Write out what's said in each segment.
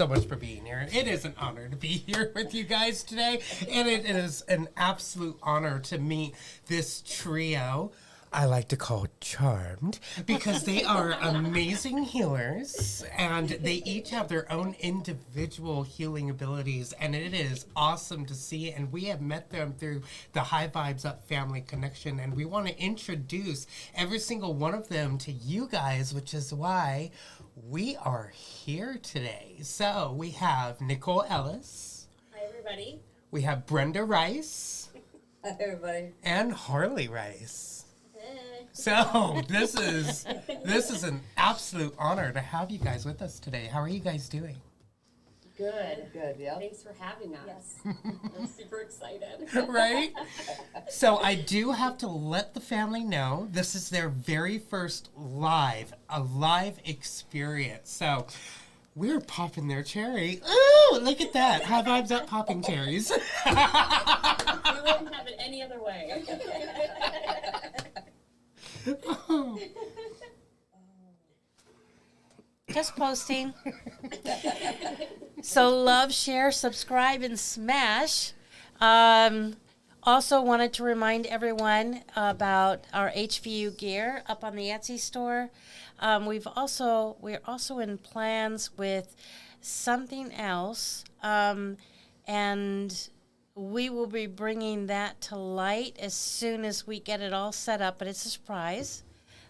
much for being here. It is an honor to be here with you guys today, and it is an absolute honor to meet this trio I like to call Charmed, because they are amazing healers, and they each have their own individual healing abilities, and it is awesome to see. And we have met them through the High Vibes Up Family Connection, and we want to introduce every single one of them to you guys, which is why we are here today. So we have Nicole Ellis. Hi, everybody. We have Brenda Rice. Hi, everybody. And Harleigh Rice. Hey. So this is an absolute honor to have you guys with us today. How are you guys doing? Good. Good, yeah. Thanks for having us. Yes. I'm super excited. Right? So I do have to let the family know this is their very first live experience. So we're popping their cherry. Ooh, look at that. High Vibes Up popping cherries. We wouldn't have it any other way. Just posting. So love, share, subscribe, and smash. Also wanted to remind everyone about our HVU gear up on the Etsy store. We're also in plans with something else, and we will be bringing that to light as soon as we get it all set up, but it's a surprise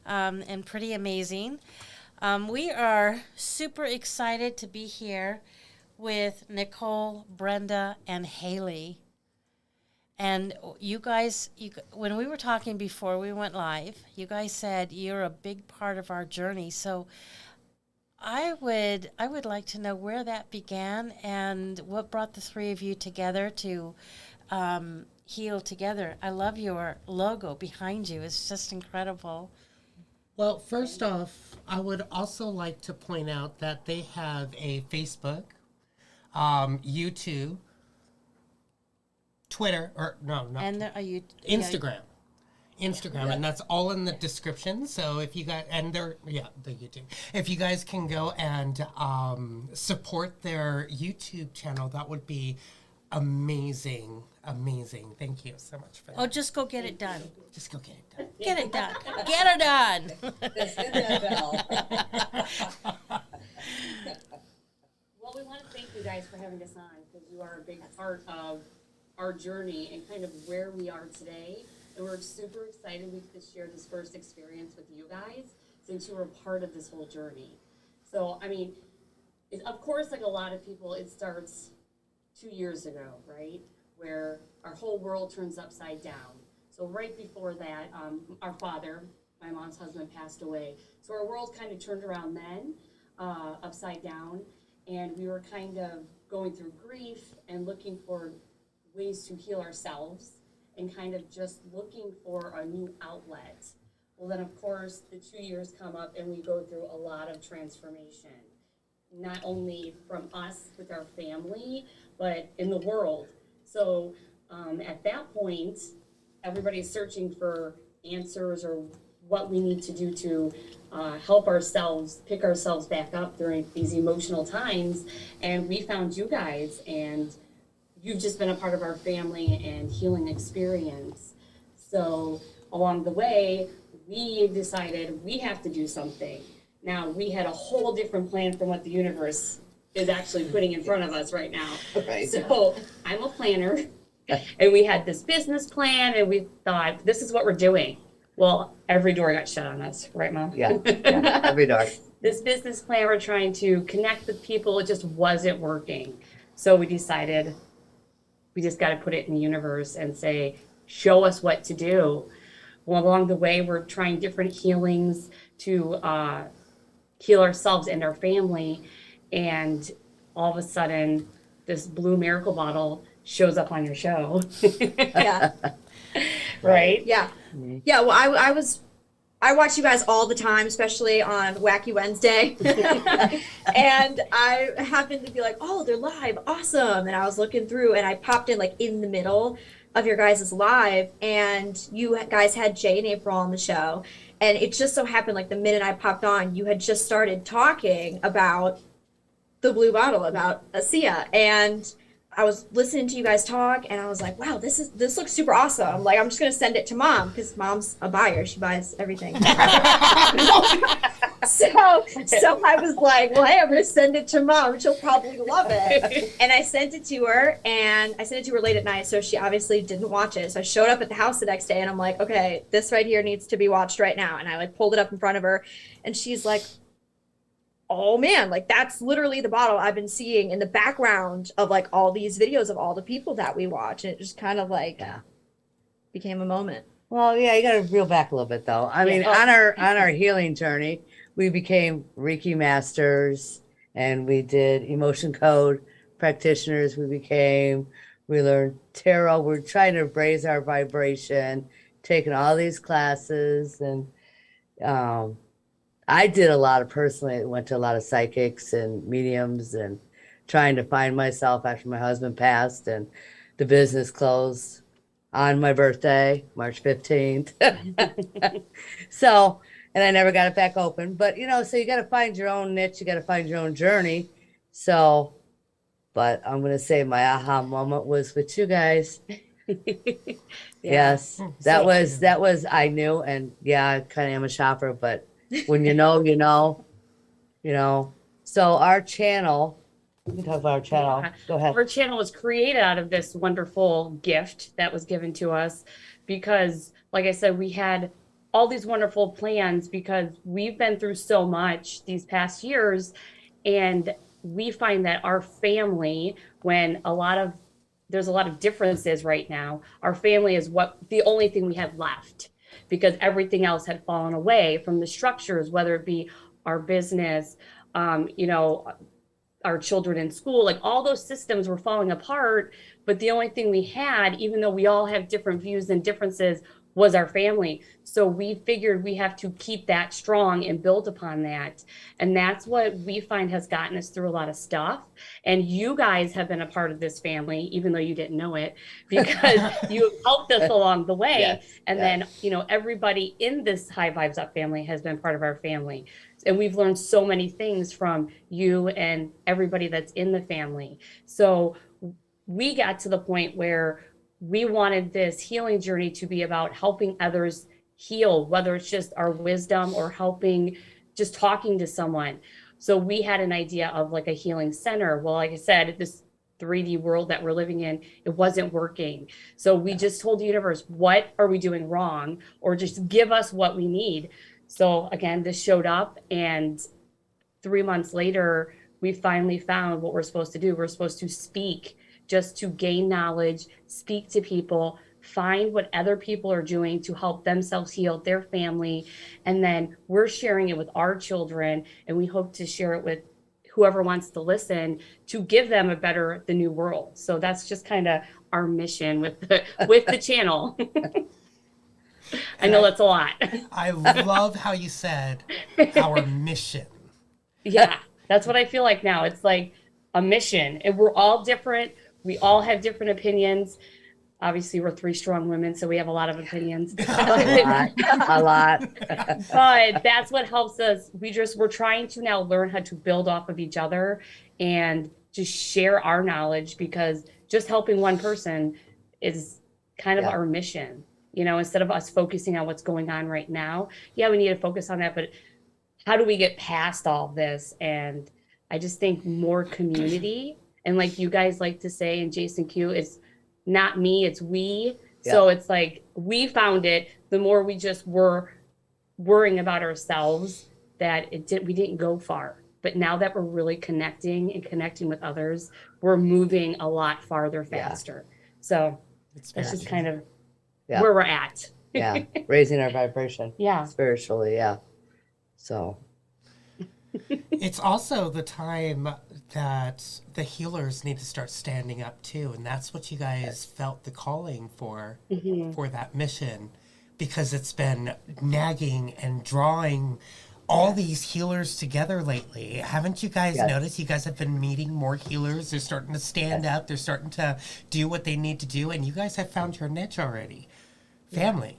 and pretty amazing. We are super excited to be here with Nicole, Brenda, and Harleigh. And you guys, when we were talking before we went live, you guys said you're a big part of our journey. So I would like to know where that began and what brought the three of you together to heal together. I love your logo behind you. It's just incredible. Well, first off, I would also like to point out that they have a Facebook, YouTube, Twitter, or no, not And are you Instagram. Instagram, and that's all in the description. So if you guys, and they're, the YouTube. If you guys can go and support their YouTube channel, that would be amazing. Amazing. Thank you so much for that. Oh, just go get it done. Just go get it done. Get it done. Get her done. Just hit that bell. Well, we want to thank you guys for having us on, because you are a big part of our journey and kind of where we are today. And we're super excited we could share this first experience with you guys, since you were a part of this whole journey. So, I mean, of course, like a lot of people, it starts 2 years ago, right? Where our whole world turns upside down. So right before that, our father, my mom's husband, passed away. So our world kind of turned around then, upside down. And we were kind of going through grief and looking for ways to heal ourselves, and kind of just looking for a new outlet. Well, then, of course, the 2 years come up and we go through a lot of transformation, not only from us with our family, but in the world. So at that point, everybody's searching for answers or what we need to do to help ourselves, pick ourselves back up during these emotional times. And we found you guys, and you've just been a part of our family and healing experience. So along the way, we decided we have to do something. Now, we had a whole different plan from what the universe is actually putting in front of us right now. Right. So I'm a planner, and we had this business plan, and we thought, this is what we're doing. Well, every door got shut on us, right, Mom? Yeah, every dog. This business plan, we're trying to connect with people, it just wasn't working. So we decided we just got to put it in the universe and say, show us what to do. Well, along the way, we're trying different healings to heal ourselves and our family. And all of a sudden, this blue miracle bottle shows up on your show. Yeah. Right? Yeah. Yeah. Well, I watch you guys all the time, especially on Wacky Wednesday. And I happened to be like, oh, they're live. Awesome. And I was looking through and I popped in like in the middle of your guys' live, and you guys had Jay and April on the show. And it just so happened, like the minute I popped on, you had just started talking about the blue bottle about Asea, and I was listening to you guys talk, and I was like, wow, this looks super awesome. Like, I'm just gonna send it to mom because mom's a buyer; she buys everything. So I was like, well, hey, I'm gonna send it to mom. She'll probably love it. And I sent it to her, and I sent it to her late at night, so she obviously didn't watch it. So I showed up at the house the next day, and I'm like, okay, this right here needs to be watched right now. And I like pulled it up in front of her, and she's like, oh man, like that's literally the bottle I've been seeing in the background of like all these videos of all the people that we watch. And it just kind of like became a moment. Well, yeah, you got to reel back a little bit though. I mean, on our healing journey, we became Reiki masters, and we did emotion code practitioners. We learned tarot. We're trying to raise our vibration, taking all these classes, and I did a lot of personally. Went to a lot of psychics and mediums, and trying to find myself after my husband passed, and the business closed on my birthday, March 15th. So, and I never got it back open. But, so you got to find your own niche. You got to find your own journey. So, but I'm going to say my aha moment was with you guys. Yes, that was, I knew. And yeah, I kind of am a shopper, but when you know, you know. So our channel, we can talk about our channel. Yeah. Go ahead. Our channel was created out of this wonderful gift that was given to us because, like I said, we had all these wonderful plans because we've been through so much these past years, and we find that our family, when there's a lot of differences right now, our family is the only thing we have left, because everything else had fallen away from the structures, whether it be our business, our children in school, like all those systems were falling apart. But the only thing we had, even though we all have different views and differences, was our family. So we figured we have to keep that strong and build upon that. And that's what we find has gotten us through a lot of stuff. And you guys have been a part of this family, even though you didn't know it, because you helped us along the way. Yes, and then, everybody in this High Vibes Up family has been part of our family. And we've learned so many things from you and everybody that's in the family. So we got to the point where we wanted this healing journey to be about helping others heal, whether it's just our wisdom or helping, just talking to someone. So we had an idea of like a healing center. Well, like I said, this 3D world that we're living in, it wasn't working. So we just told the universe, what are we doing wrong? Or just give us what we need. So again, this showed up, and 3 months later, we finally found what we're supposed to do. We're supposed to speak, just to gain knowledge, speak to people, find what other people are doing to help themselves heal, their family. And then we're sharing it with our children, and we hope to share it with whoever wants to listen to give them the new world. So that's just kind of our mission with the channel. I know that's a lot. I love how you said our mission. Yeah, that's what I feel like now. It's like a mission, and we're all different. We all have different opinions. Obviously, we're 3 strong women, so we have a lot of opinions. A lot. But that's what helps us. We're trying to now learn how to build off of each other and just share our knowledge, because just helping one person is kind of our mission. Instead of us focusing on what's going on right now. Yeah, we need to focus on that, but how do we get past all of this? And I just think more community, and like you guys like to say, and Jason Q, it's not me, it's we. Yeah. So it's like we found it. The more we just were worrying about ourselves, that we didn't go far. But now that we're really connecting with others, we're moving a lot farther, faster. Yeah. So that's just kind of where we're at. Yeah, raising our vibration. Yeah, spiritually. Yeah. So it's also the time that the healers need to start standing up too, and that's what you guys felt the calling for that mission, because it's been nagging and drawing all these healers together lately. Haven't you guys noticed? You guys have been meeting more healers. They're starting to stand up. They're starting to do what they need to do, and you guys have found your niche already. Family.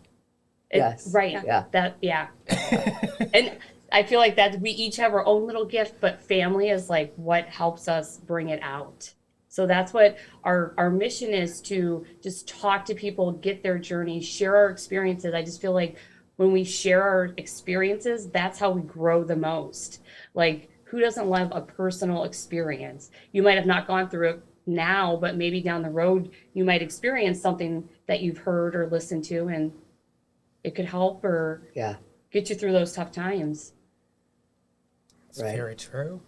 Yes. Right. Yeah. And I feel like that we each have our own little gift, but family is like what helps us bring it out. So that's what our mission is, to just talk to people, get their journey, share our experiences. I just feel like when we share our experiences, that's how we grow the most. Like, who doesn't love a personal experience? You might have not gone through it now, but maybe down the road, you might experience something that you've heard or listened to, and it could help or Yeah. get you through those tough times. It's Right. very true.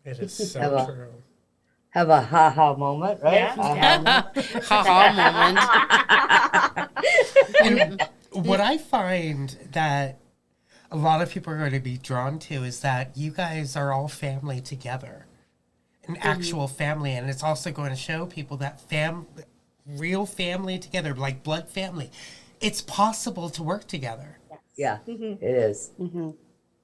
It is so Have a- true. Have a ha-ha moment, right? Yeah. Ha-ha moment. And what I find that a lot of people are going to be drawn to is that you guys are all family together, an actual family, and it's also going to show people that real family together, like blood family. It's possible to work together. Yeah, it is.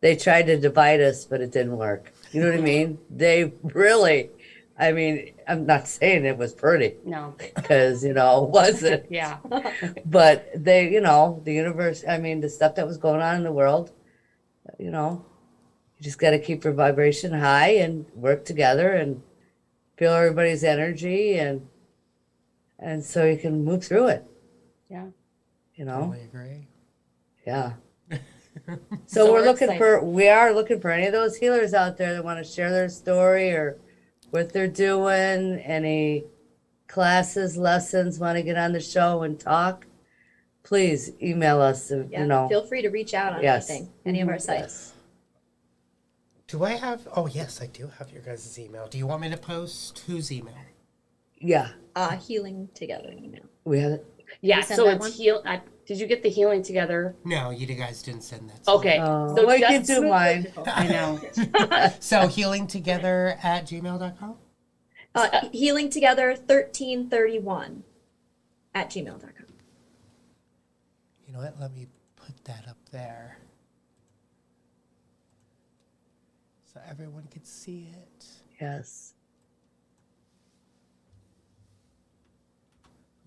They tried to divide us, but it didn't work. You know what I mean? They really, I mean, I'm not saying it was pretty No. because, it wasn't. Yeah. But they, the universe, I mean, the stuff that was going on in the world, you just got to keep your vibration high and work together and feel everybody's energy and so you can move through it, Yeah. Totally agree. Yeah. So So we're we are looking for any of those healers out there that want to share their story or what they're doing, any classes, lessons, want to get on the show and talk. Please email us, Yeah, feel free to reach out on Yes. anything, any of our sites. Do I have? Oh, yes, I do have your guys' email. Do you want me to post whose email? Yeah, Healing Together email. we have it. Yeah. You send So that it's one? did you get the healing together? No, you guys didn't send that. to me. Okay. Oh, So we can just- do mine. I know. So healingtogether@gmail.com? Healing Together 1331 at gmail.com. You know what? Let me put that up there so everyone can see it. Yes.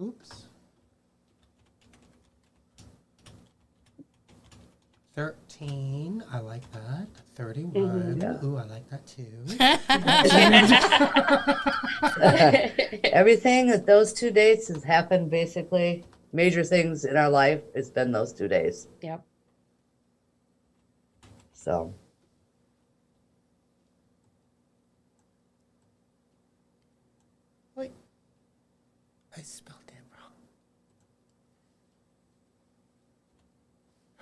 Oops. 13. I like that. 31. Yeah. Ooh, I like that too. Everything at those 2 dates has happened, basically. Major things in our life, it's been those 2 days. Yep. So, Wait. I spelled it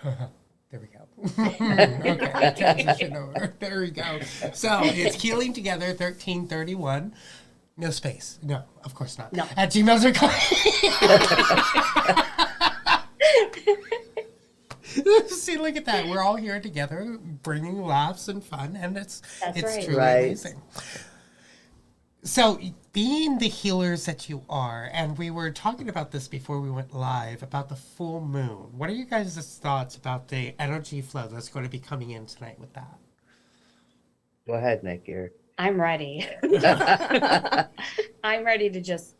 wrong. There we go. Okay, transition over. There we go. So it's Healing Together 1331. No space. No, of course not. No. At gmail.com. See, look at that. We're all here together, bringing laughs and fun, and it's That's right. truly Right. amazing. So, being the healers that you are, and we were talking about this before we went live about the full moon. What are you guys' thoughts about the energy flow that's going to be coming in tonight with that? go ahead, Nick. You're. I'm ready. I'm ready to just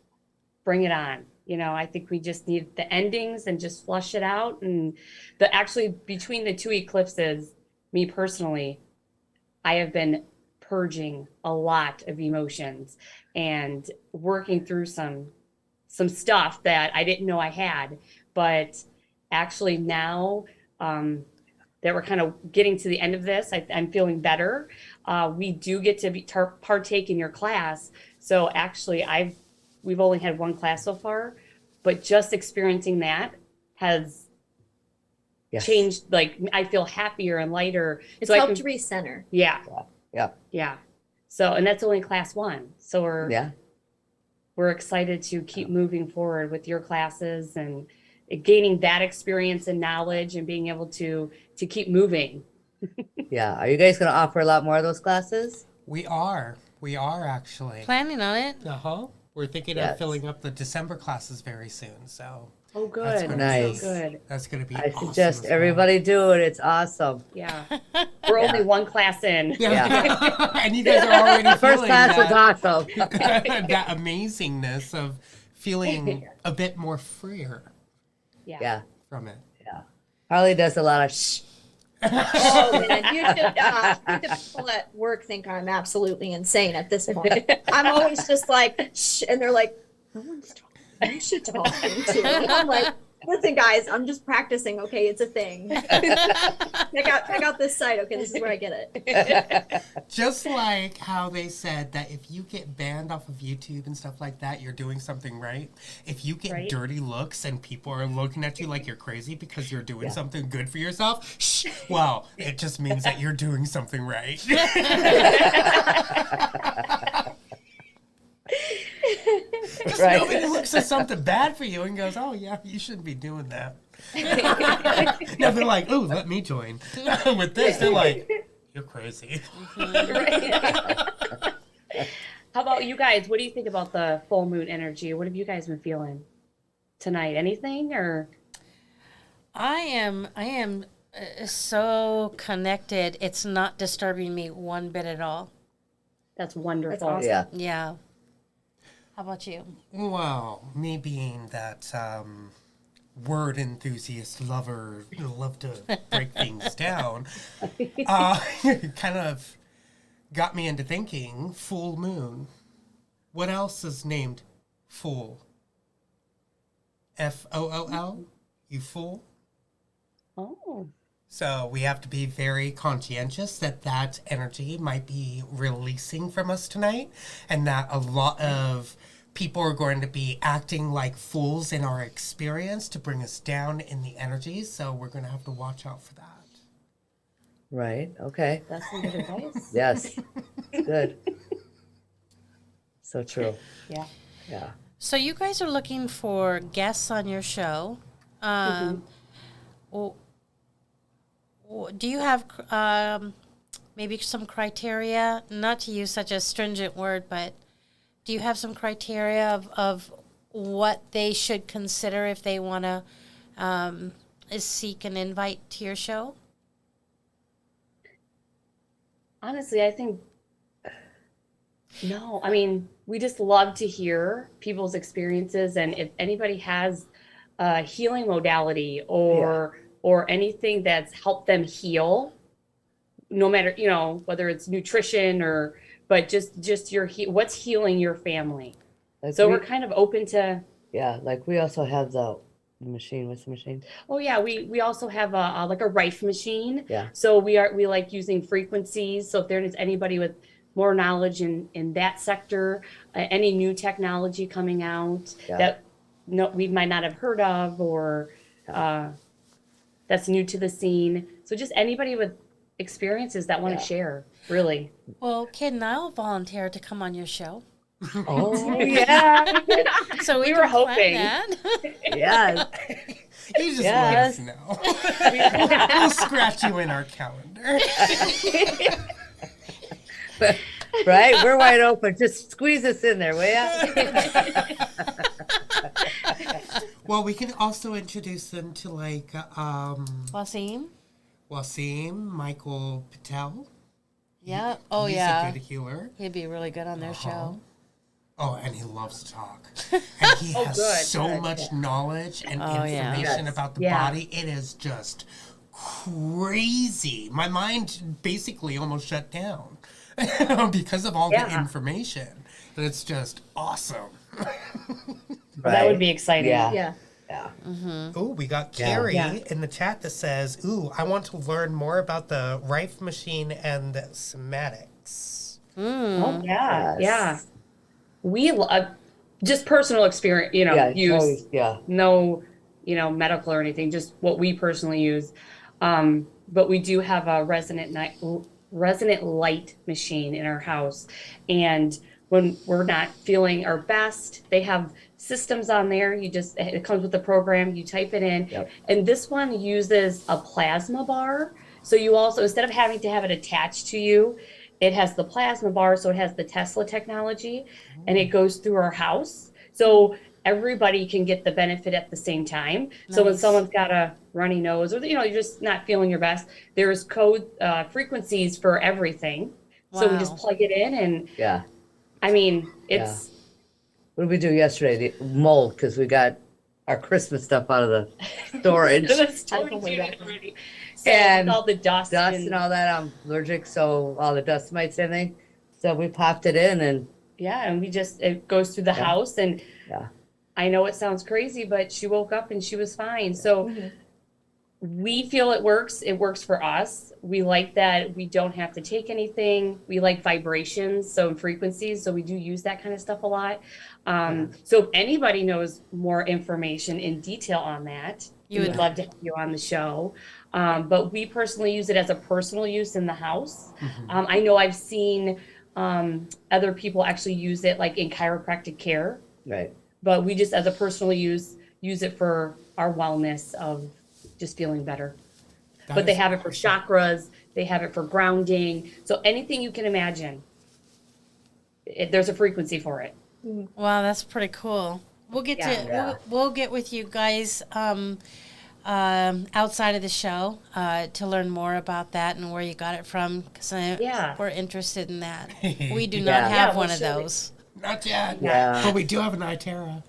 bring it on. I think we just need the endings and just flush it out. And actually between the two eclipses, me personally, I have been purging a lot of emotions and working through some stuff that I didn't know I had. But actually now that we're kind of getting to the end of this, I'm feeling better. We do get to partake in your class. So actually we've only had one class so far, but just experiencing that has Yes. changed. Like, I feel happier and lighter. It's So I helped can- recenter. Yeah. Yeah. Yeah. So, and that's only class one. So Yeah. we're excited to keep moving forward with your classes and gaining that experience and knowledge and being able to keep moving. Yeah. Are you guys going to offer a lot more of those classes? We are actually. Planning on it. Uh-huh. We're thinking Yes. of filling up the December classes very soon, so Oh, That's good. gonna Nice. Good. that's going to be I awesome suggest as well. everybody do it. It's awesome. Yeah. We're only one class in. Yeah. And you guys are already First feeling class was that, awesome. that amazingness of feeling a bit more freer Yeah. from it. Harleigh does a lot of shh. Oh man, you should. I think the people at work think I'm absolutely insane at this point. I'm always just like, shh, and they're like, no one's talking. You should talk into. And I'm like, listen, guys, I'm just practicing. Okay, it's a thing. check out this site. Okay, this is where I get it. Just like how they said that if you get banned off of YouTube and stuff like that, you're doing something right. If you get Right. dirty looks and people are looking at you like you're crazy because you're doing something good for yourself, shh, well, it just means that you're doing something right. Because Right. nobody looks at something bad for you and goes, oh, yeah, you shouldn't be doing that. No, they're like, ooh, let me join. With this, they're like, you're crazy. How about you guys? What do you think about the full moon energy? What have you guys been feeling tonight? Anything or? I am so connected. It's not disturbing me one bit at all. That's wonderful. That's awesome. Yeah. Yeah. How about you? Well, me being that word enthusiast lover, love to break things down, kind of got me into thinking full moon. What else is named fool? Fool? You fool? Oh, So we have to be very conscientious that that energy might be releasing from us tonight, and that a lot of people are going to be acting like fools in our experience to bring us down in the energy. So we're going to have to watch out for that. Right. Okay. that's some good advice. Yes. Good. So true. Yeah. Yeah. So you guys are looking for guests on your show. Well, do you have maybe some criteria? Not to use such a stringent word, but do you have some criteria of what they should consider if they want to seek an invite to your show? Honestly, I think no. I mean, we just love to hear people's experiences, and if anybody has a healing modality or anything that's helped them heal, no matter whether it's nutrition or but just your what's healing your family. Like So we, we're kind of open to. yeah, like we also have the machine. What's the machine? Oh yeah, we also have a like a Rife machine. Yeah. So we like using frequencies. So if there is anybody with more knowledge in that sector, any new technology coming out that we might not have heard of or that's new to the scene. So just anybody with experiences that want to share, really. Well, can Niall volunteer to come on your show? Oh yeah. So We we were can plan hoping. that. Yes. You just Yes. let us know. We'll scratch you in our calendar. Right. We're wide open. Just squeeze us in there, will ya? Well, we can also introduce them to like Wasim? Wasim, Michael Pytela. Yeah. Oh, He's yeah. a good healer. He'd be really good on their show. Oh, and he loves to talk. And he has good, so much knowledge and Oh, yeah. information Yes. about the Yeah. body. It is just crazy. My mind basically almost shut down because of all the Yeah. information. And it's just awesome. That would be exciting. Yeah. Yeah. Yeah. Ooh, we got Yeah. Carrie Yeah. in the chat that says, ooh, I want to learn more about the Rife machine and somatics. Oh yeah, Yes. yeah. We love just personal experience. Yeah. Use always- yeah. no, medical or anything. Just what we personally use. But we do have a resonant light machine in our house, and when we're not feeling our best, they have systems on there. It comes with the program. You type it in, Yep. and this one uses a plasma bar. So you also, instead of having to have it attached to you, it has the plasma bar. So it has the Tesla technology, and it goes through our house. So everybody can get the benefit at the same time. So when Nice. someone's got a runny nose, or you're just not feeling your best, there's code frequencies for everything. So we just Wow. plug it in, and Yeah. I mean, it's What did we do yesterday? The mold, because we got our Christmas stuff out of the storage. I go way back. So And with all the dust, and all that. I'm allergic, so all the dust mites and everything. So we popped it in, and yeah, and it goes through the Yeah. house, and Yeah. I know it sounds crazy, but she woke up and she was fine. So we feel it works. It works for us. We like that we don't have to take anything. We like vibrations, so frequencies. So we do use that kind of stuff a lot. So if anybody knows more information in detail on that, we would love to have you on the show. But we personally use it as a personal use in the house. I know I've seen other people actually use it like in chiropractic care, right. but we just as a personal use it for our wellness of just feeling better. But they have it for chakras, they have it for grounding. So anything you can imagine, there's a frequency for it. Wow, that's pretty cool. We'll get we'll get with you guys outside of the show to learn more about that and where you got it from, because we're interested in that. We do not have one of those. Not yet. Yeah. But we do have an iTerra.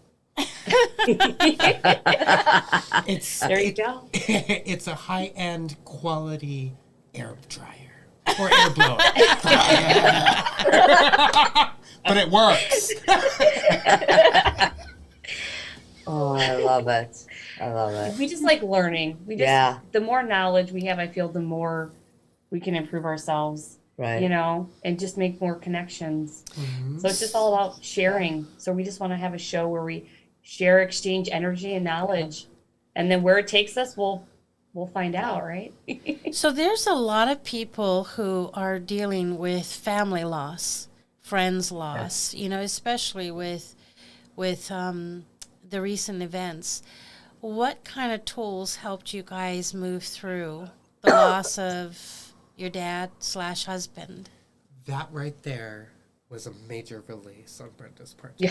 There you go. It's a high-end quality air dryer or air blower. But it works. Oh, I love it. I love it. We just like learning. The more knowledge we have, I feel the more we can improve ourselves. Right. You know, and just make more connections. So it's just all about sharing. So we just want to have a show where we share, exchange energy and knowledge, and then where it takes us, we'll find out, right? So there's a lot of people who are dealing with family loss, friends loss, you know, especially with the recent events. What kind of tools helped you guys move through the loss of your dad/husband? That right there was a major release on Brenda's part. Yeah.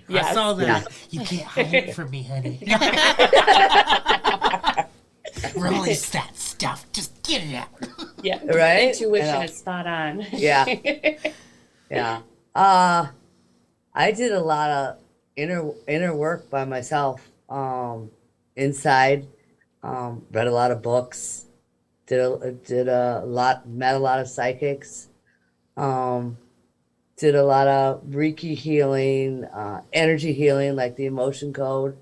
I saw that. You can't hide it from me, honey. Release that stuff. Just get it out. Yeah. Right? Intuition is spot on. Yeah. Yeah. I did a lot of inner work by myself, inside. Read a lot of books, did a lot, met a lot of psychics, did a lot of Reiki healing, energy healing, like the emotion code.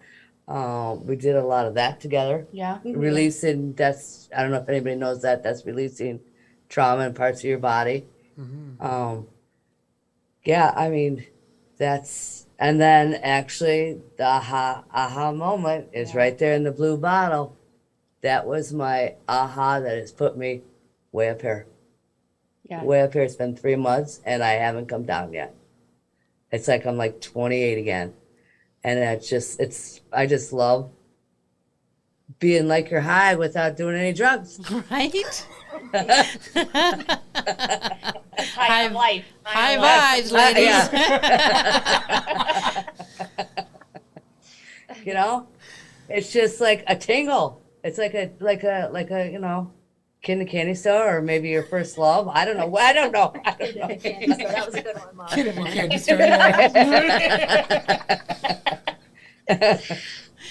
We did a lot of that together. Yeah. Releasing, I don't know if anybody knows that's releasing trauma in parts of your body. Yeah, I mean, and then actually the aha moment is right there in the blue bottle. That was my aha that has put me way up here. Yeah. Way up here. It's been 3 months and I haven't come down yet. It's like I'm like 28 again. And I just love being like you're high without doing any drugs. Right? High on life. High vibes, ladies. Yeah. You know, it's just like a tingle. It's like a you know, candy store, or maybe your first love. I don't know. That was a good one, Mom. Candy store.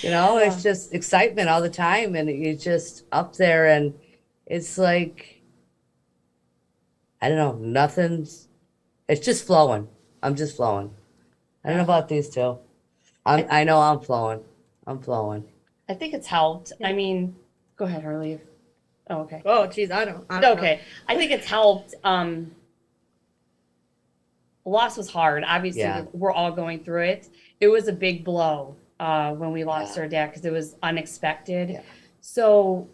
You know, it's just excitement all the time, and you're just up there, and it's like, I don't know, it's just flowing. I'm just flowing. I don't know about these two. I know I'm flowing. I think it's helped. I mean, go ahead, Harleigh. Oh, okay. Oh, geez, I don't know. Okay. I think it's helped. Loss was hard. Obviously, we're all going through it. It was a big blow when we lost our dad, because it was unexpected. Yeah. So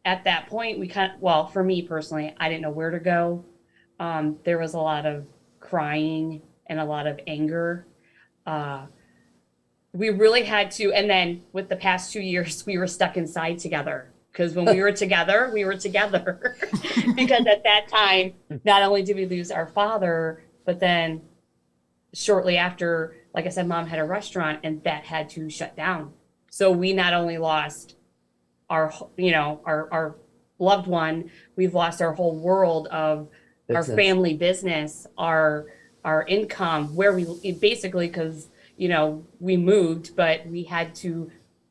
at that point, for me personally, I didn't know where to go. There was a lot of crying and a lot of anger. We really had to, and then with the past 2 years, we were stuck inside together. Because when we were together, because at that time, not only did we lose our father, but then shortly after, like I said, Mom had a restaurant and that had to shut down. So we not only lost our loved one, we've lost our whole world of our family business, our our income, where we basically, because, you know, we moved, but we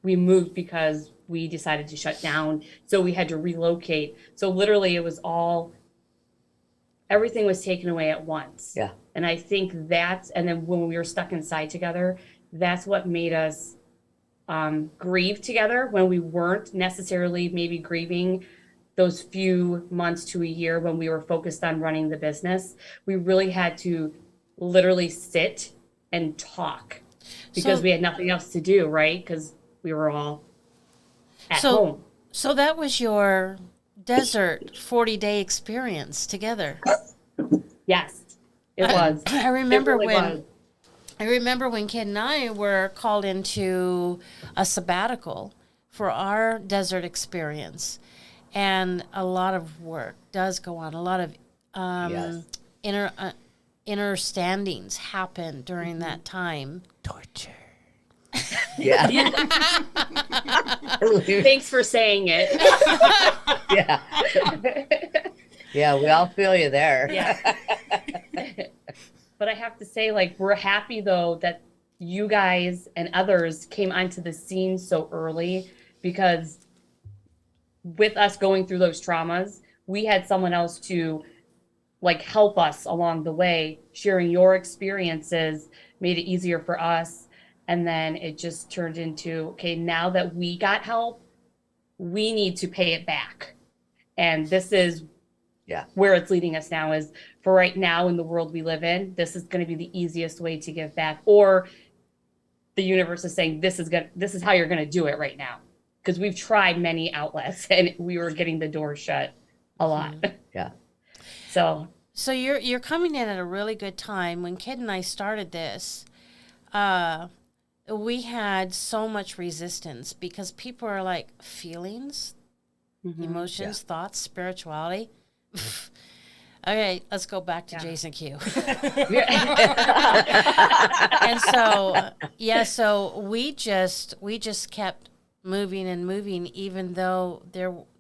moved because we decided to shut down. So we had to relocate. So literally it was everything was taken away at once. Yeah. And I think and then when we were stuck inside together, that's what made us grieve together when we weren't necessarily maybe grieving those few months to a year when we were focused on running the business. We really had to literally sit and talk because we had nothing else to do, right? Because we were all at home. So that was your desert 40-day experience together. Yes, it was. I remember It really was. I remember when Ken and I were called into a sabbatical for our desert experience, and a lot of work does go on. A lot of inner standings happen during that time. Torture. Yeah. Thanks for saying it. Yeah. Yeah, we all feel you there. Yeah. But I have to say, like, we're happy though that you guys and others came onto the scene so early, because with us going through those traumas, we had someone else to like help us along the way. Sharing your experiences made it easier for us. And then it just turned into, okay, now that we got help, we need to pay it back. And this is where it's leading us now, is for right now in the world we live in, this is going to be the easiest way to give back. Or the universe is saying, this is how you're going to do it right now. Because we've tried many outlets and we were getting the door shut a lot. Yeah. So you're coming in at a really good time. When Kid and I started this, we had so much resistance because people are like, feelings, emotions, thoughts, spirituality. Okay, let's go back to Jason Q. And so, so we just kept moving and moving, even though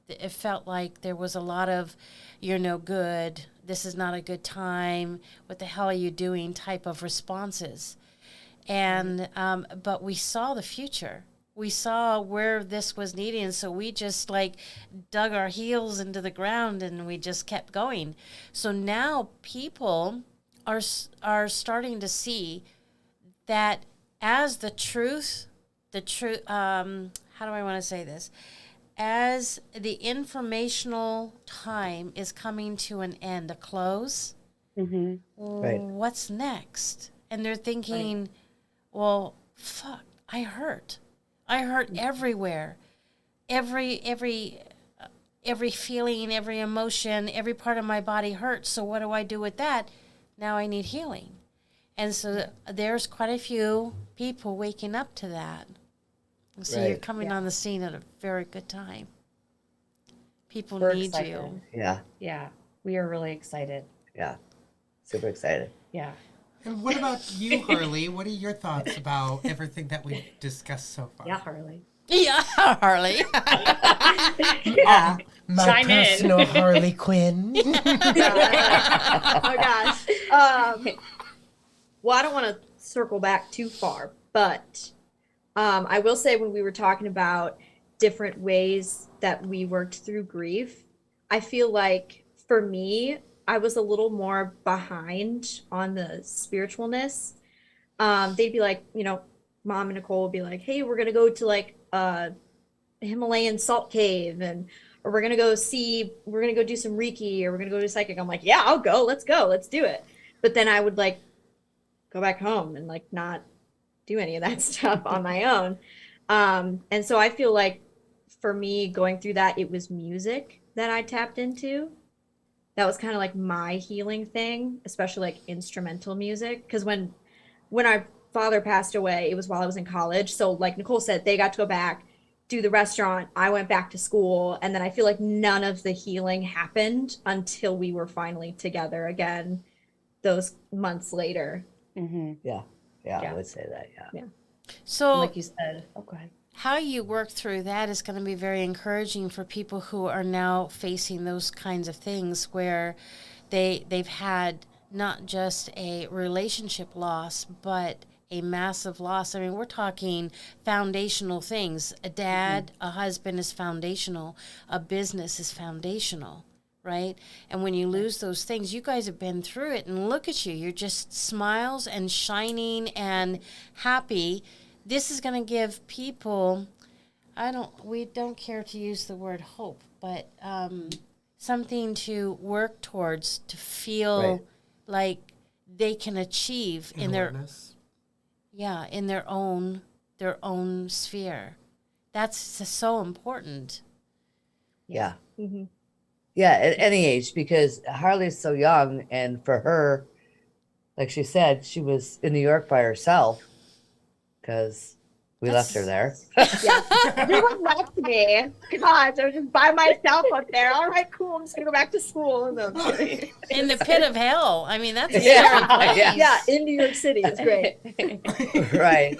it felt like there was a lot of, you're no good, this is not a good time, what the hell are you doing type of responses. And but we saw the future. We saw where this was needed, and so we just like dug our heels into the ground and we just kept going. So now people are starting to see that as the truth, how do I want to say this? As the informational time is coming to an end, a close, Right. what's next? And they're thinking, well, fuck, I hurt everywhere. Every feeling, every emotion, every part of my body hurts. So what do I do with that? Now I need healing. And so there's quite a few people waking up to that. So you're coming on the scene at a very good time. People need excited. you. Yeah. Yeah, we are really excited. Yeah. Super excited. Yeah. And what about you, Harleigh? What are your thoughts about everything that we've discussed so far? Yeah, Harleigh. Yeah, Harleigh. Yeah. My Chime in. personal Harley Quinn. Oh my gosh. Well, I don't want to circle back too far, but I will say when we were talking about different ways that we worked through grief, I feel like for me, I was a little more behind on the spiritualness. They'd be like, Mom and Nicole would be like, hey, we're going to go to like a Himalayan salt cave, or we're going to go do some Reiki, or we're going to go do psychic. I'm like, yeah, I'll go. Let's go. Let's do it. But then I would like go back home and like not do any of that stuff on my own. And so I feel like for me going through that, it was music that I tapped into. That was kind of like my healing thing, especially like instrumental music. Because when our father passed away, it was while I was in college. So like Nicole said, they got to go back, do the restaurant. I went back to school. And then I feel like none of the healing happened until we were finally together again those months later. Mm-hmm. Yeah. I would say that. Yeah. So Like you said. Oh, go ahead. how you work through that is going to be very encouraging for people who are now facing those kinds of things where they've had not just a relationship loss, but a massive loss. I mean, we're talking foundational things. A dad, a husband is foundational. A business is foundational, right? And when you lose those things, you guys have been through it, and look at you. You're just smiles and shining and happy. This is going to give people, we don't care to use the word hope, but something to work towards, to feel Right. like they can achieve in their own sphere. That's so important. Yeah. Mhm. Yeah, at any age, because Harleigh's so young, and for her, like she said, she was in New York by herself because we left her there. Everyone left me. God, I was just by myself up there. All right, cool. I'm just gonna go back to school. And then, In the pit of hell. I mean, that's a Yeah, scary place. yeah, in New York City, it's great. Right.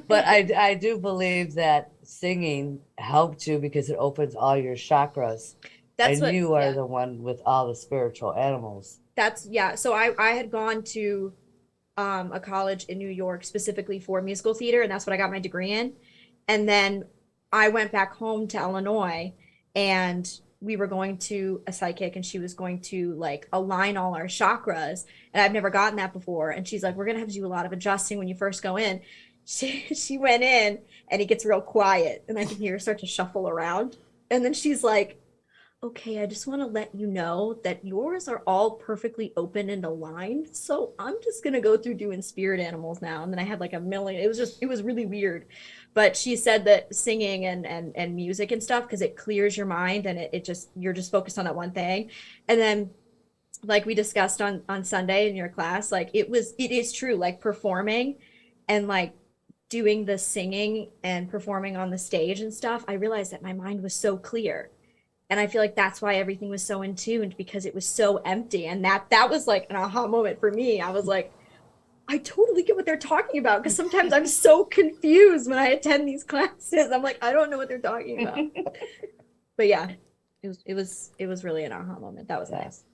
But I do believe that singing helped you because it opens all your chakras. That's and what you are yeah. the one with all the spiritual animals. So I had gone to a college in New York specifically for musical theater, and that's what I got my degree in. And then I went back home to Illinois, and we were going to a psychic, and she was going to like align all our chakras, and I've never gotten that before. And she's like, we're gonna have to do a lot of adjusting when you first go in. She went in, and it gets real quiet, and I can hear her start to shuffle around, and then she's like, okay, I just want to let you know that yours are all perfectly open and aligned. So I'm just going to go through doing spirit animals now. And then I had like a million. It was really weird. But she said that singing and music and stuff, because it clears your mind, and you're just focused on that one thing. And then like we discussed on Sunday in your class, like it is true, like performing and like doing the singing and performing on the stage and stuff. I realized that my mind was so clear. And I feel like that's why everything was so in tune, because it was so empty. And that was like an aha moment for me. I was like, I totally get what they're talking about, because sometimes I'm so confused when I attend these classes. I'm like, I don't know what they're talking about. But yeah, it was really an aha moment. That was nice.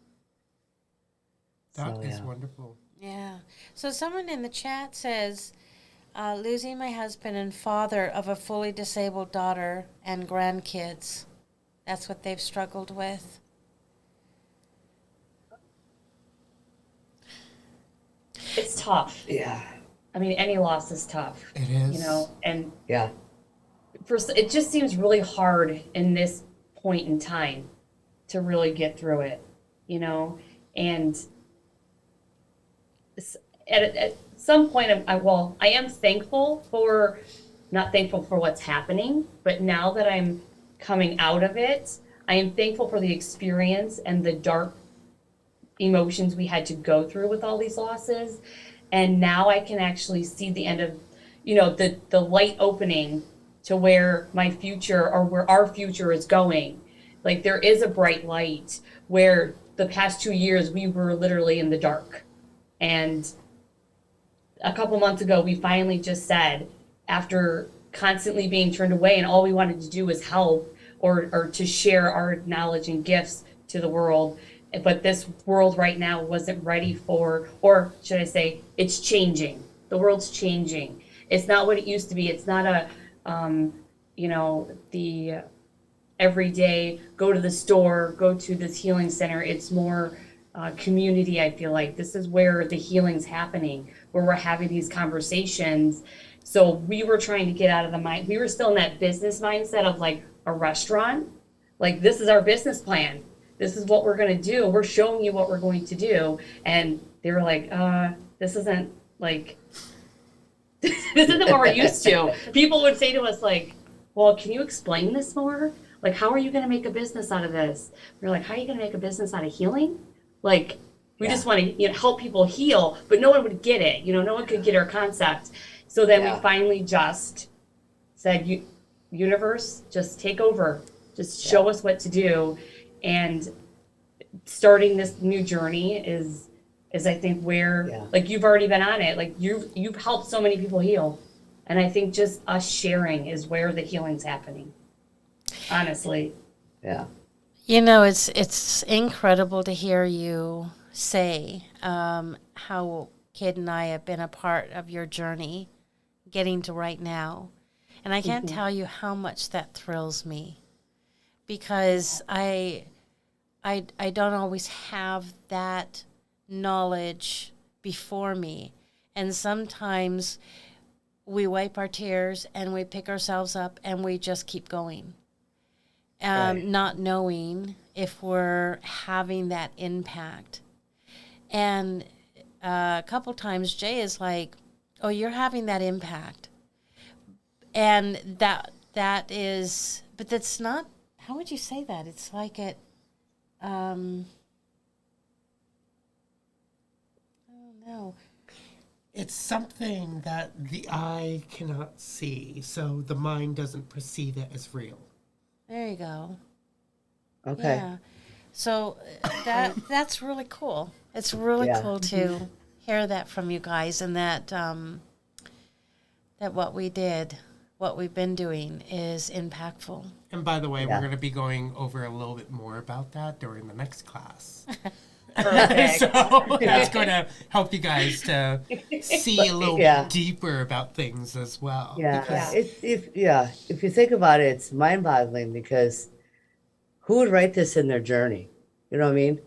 That is wonderful. Yeah. So someone in the chat says, losing my husband and father of a fully disabled daughter and grandkids. That's what they've struggled with. It's tough. Yeah. I mean, any loss is tough. It is. You know, and Yeah. it just seems really hard in this point in time to really get through it, you know, and at some point, I am thankful for, not thankful for what's happening, but now that I'm coming out of it, I am thankful for the experience and the dark emotions we had to go through with all these losses. And now I can actually see the end of, you know, the light opening to where my future, or where our future is going. Like, there is a bright light, where the past 2 years we were literally in the dark. And a couple months ago, we finally just said, after constantly being turned away, and all we wanted to do was help or to share our knowledge and gifts to the world. But this world right now wasn't ready for, or should I say, it's changing. The world's changing. It's not what it used to be. It's not a, you know, the everyday go to the store, go to this healing center. It's more community, I feel like. This is where the healing's happening, where we're having these conversations. So we were trying to get out of the mind. We were still in that business mindset of like a restaurant. Like, this is our business plan. This is what we're going to do. We're showing you what we're going to do. And they were like, this isn't like, this isn't what we're used to. People would say to us like, well, can you explain this more? Like, how are you going to make a business out of this? We're like, how are you going to make a business out of healing? Like, we just want to, you know, help people heal, but no one would get it. You know, no one could get our concept. So then we finally just said, universe, just take over. Just show us what to do. And starting this new journey is I think where, like, you've already been on it. Like, you've helped so many people heal. And I think just us sharing is where the healing's happening. Honestly. Yeah. You know, it's incredible to hear you say how Kid and I have been a part of your journey getting to right now. And I can't tell you how much that thrills me, because I don't always have that knowledge before me. And sometimes we wipe our tears and we pick ourselves up and we just keep going. Not knowing if we're having that impact. And a couple times Jay is like, oh, you're having that impact. And that is, but that's not, how would you say that? It's like it, I don't know. It's something that the eye cannot see, so the mind doesn't perceive it as real. There you go. Okay. Yeah. So that's really cool. It's really Yeah. cool to hear that from you guys, and that that what we've been doing is impactful. And by the way, Yeah. we're going to be going over a little bit more about that during the next class. Perfect. So that's going to help you guys to see a little Yeah. bit deeper about things as well. Yeah, Because if you think about it, it's mind-boggling, because who would write this in their journey? You know what I mean?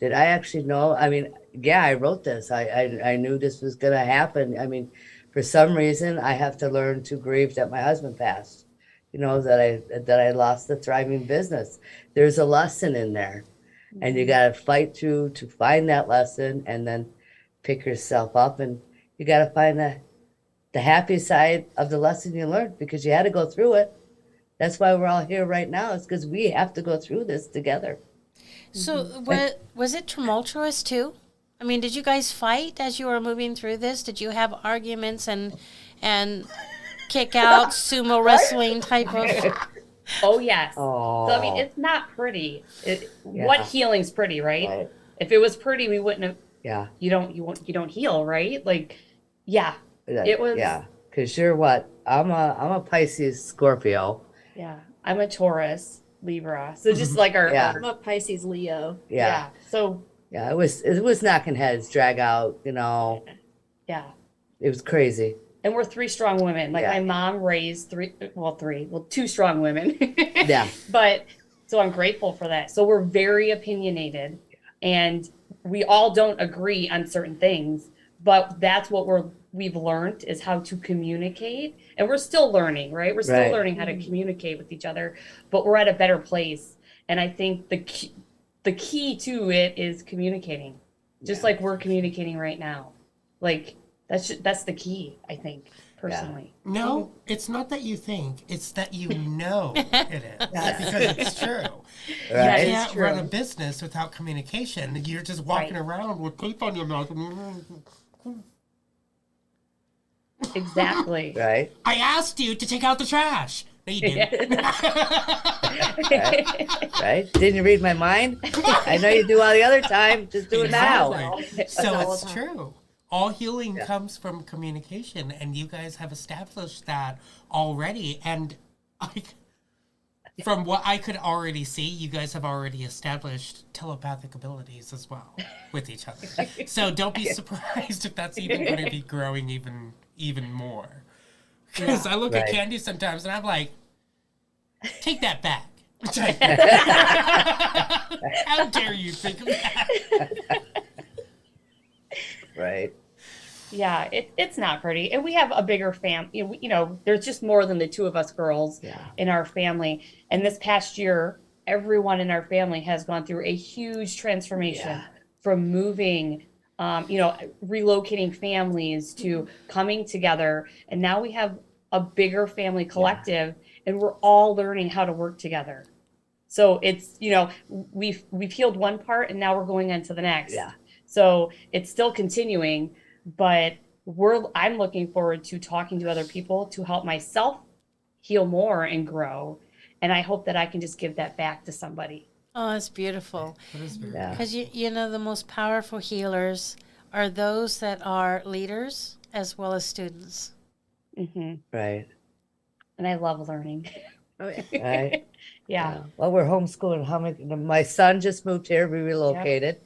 Did I actually know? I mean, yeah, I wrote this. I knew this was gonna happen. I mean, for some reason, I have to learn to grieve that my husband passed. You know, that I lost the thriving business. There's a lesson in there, and you gotta fight through to find that lesson, and then pick yourself up, and you gotta find the happy side of the lesson you learned, because you had to go through it. That's why we're all here right now, is because we have to go through this together. So was it tumultuous too? I mean, did you guys fight as you were moving through this? Did you have arguments and kick out sumo wrestling type of? Oh yes. Oh, So I mean, it's not pretty. What Yeah. healing's pretty, right? Right. If it was pretty, we wouldn't have. Yeah. You don't heal, right? Like, yeah, it was. Yeah, because you're what? I'm a Pisces Scorpio. Yeah. I'm a Taurus, Libra. So just like our. Yeah. I'm a Pisces Leo. Yeah, So yeah. It was knocking heads, drag out. You know, yeah. it was crazy. And we're three strong women. Like Yeah. my mom raised two strong women. Yeah. But so I'm grateful for that. So we're very opinionated, and we all don't agree on certain things, but that's what we've learned, is how to communicate. And we're still learning, right? We're still Right. learning how to communicate with each other, but we're at a better place. And I think the key to it is communicating, just like we're communicating right now. Like that's the key, I think, personally. no, it's not that you think, it's that you know it is. Because it's true. Right. You It's can't run a true. business without communication. You're just walking Right. around with tape on your mouth. Exactly. Right. I asked you to take out the trash. No, you didn't. Right. Didn't you read my mind? I know you do all the other time. Just do it now. Exactly. So all it's the time. true. All healing comes from communication, and you guys have established that already. And from what I could already see, you guys have already established telepathic abilities as well with each other. So don't be surprised if that's even going to be growing even more. Because I look at Right. Candy sometimes, and I'm like, take that back. How dare you think of that? Right. Yeah, it's not pretty. And we have a bigger family. You know, there's just more than the two of us girls Yeah. in our family. And this past year, everyone in our family has gone through a huge transformation Yeah. from moving, relocating families to coming together. And now we have a bigger family collective, and we're all learning how to work together. So it's, we've healed one part, and now we're going on to the next. Yeah. So it's still continuing, but I'm looking forward to talking to other people to help myself heal more and grow. And I hope that I can just give that back to somebody. Oh, that's beautiful. Yeah. Because you know, the most powerful healers are those that are leaders as well as students. Hmm Right. And I love learning. Right. Yeah. Well, we're homeschooling. My son just moved here. We relocated.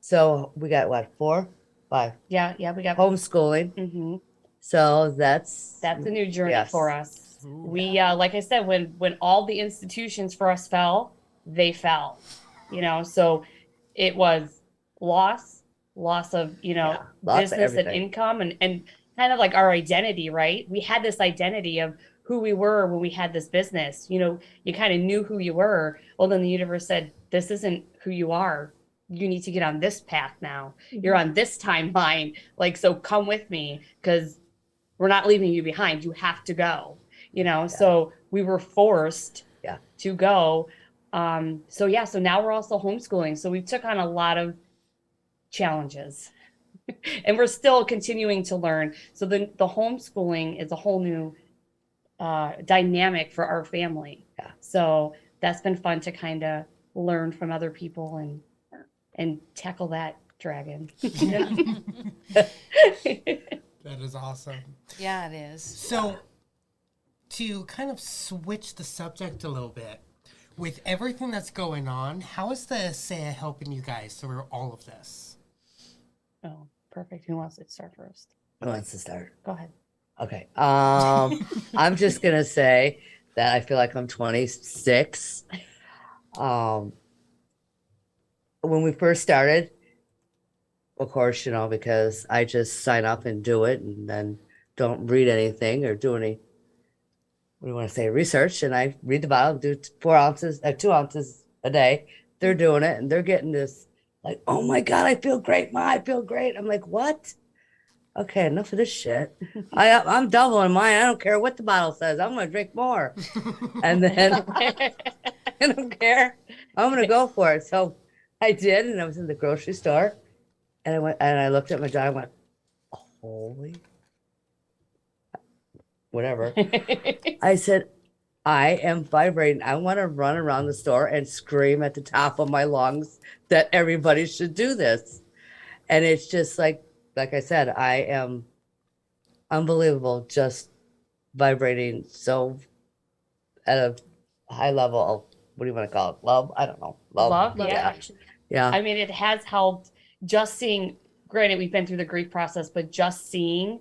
So we got what, 4, 5 Yeah, we got. homeschooling. Mhm. So that's That's a new journey Yes. for us. Ooh. We, like I said, when all the institutions for us fell, they fell. So it was loss of Yeah, lots of business and everything. income and kind of like our identity, right? We had this identity of who we were when we had this business. You kind of knew who you were. Well, then the universe said, "This isn't who you are. You need to get on this path now. You're on this timeline. Like, so come with me because we're not leaving you behind. You have to go." So we were forced to go. So now we're also homeschooling. So we took on a lot of challenges and we're still continuing to learn. So the homeschooling is a whole new dynamic for our family. Yeah. So that's been fun to kind of learn from other people and tackle that dragon. That is awesome. Yeah, it is. So, to kind of switch the subject a little bit, with everything that's going on, how is the Asea helping you guys through all of this? Oh, perfect. Who wants to start first? Who wants to start? Go ahead. Okay. I'm just gonna say that I feel like I'm 26. When we first started, of course, because I just sign up and do it and then don't read anything or do any, what do you want to say, research. And I read the bottle, do 2 ounces a day. They're doing it and they're getting this like, oh my God, I feel great, Ma, I feel great. I'm like, what? Okay, enough of this shit. I'm doubling mine. I don't care what the bottle says. I'm gonna drink more. And then I don't care. I'm gonna go for it. So I did, and I was in the grocery store, and I looked at my daughter and went, holy whatever. I said, I am vibrating. I want to run around the store and scream at the top of my lungs that everybody should do this. And it's just like I said, I am unbelievable, just vibrating so at a high level of, what do you want to call it? Love? I don't know. Love? Yeah. Yeah. I mean, it has helped just seeing, granted, we've been through the grief process, but just seeing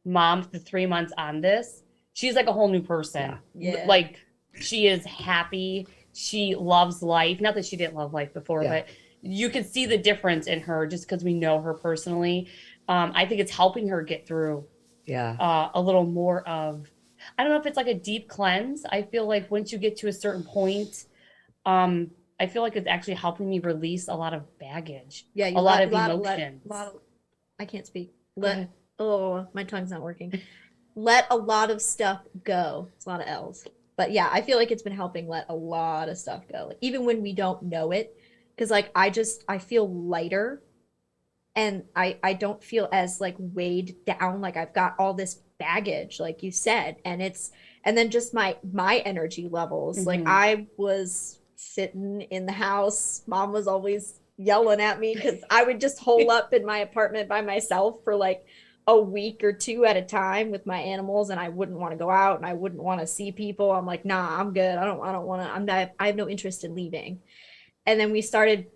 Mom for 3 months on this, she's like a whole new person. Yeah. Like, she is happy. She loves life. Not that she didn't love life before, but you can see the difference in her just because we know her personally. I think it's helping her get through a little more of, I don't know if it's like a deep cleanse. I feel like once you get to a certain point, I feel like it's actually helping me release a lot of baggage. Yeah, a lot of emotions. I can't speak. Go ahead. Oh, my tongue's not working. Let a lot of stuff go. It's a lot of L's. But yeah, I feel like it's been helping let a lot of stuff go. Like, even when we don't know it. Because like I feel lighter and I don't feel as like weighed down. Like I've got all this baggage, like you said. And then just my energy levels. Mm-hmm. Like I was sitting in the house. Mom was always yelling at me because I would just hole up in my apartment by myself for like a week or 2 at a time with my animals, and I wouldn't want to go out and I wouldn't want to see people. I'm like, nah, I'm good. I don't want to. I have no interest in leaving. And then we started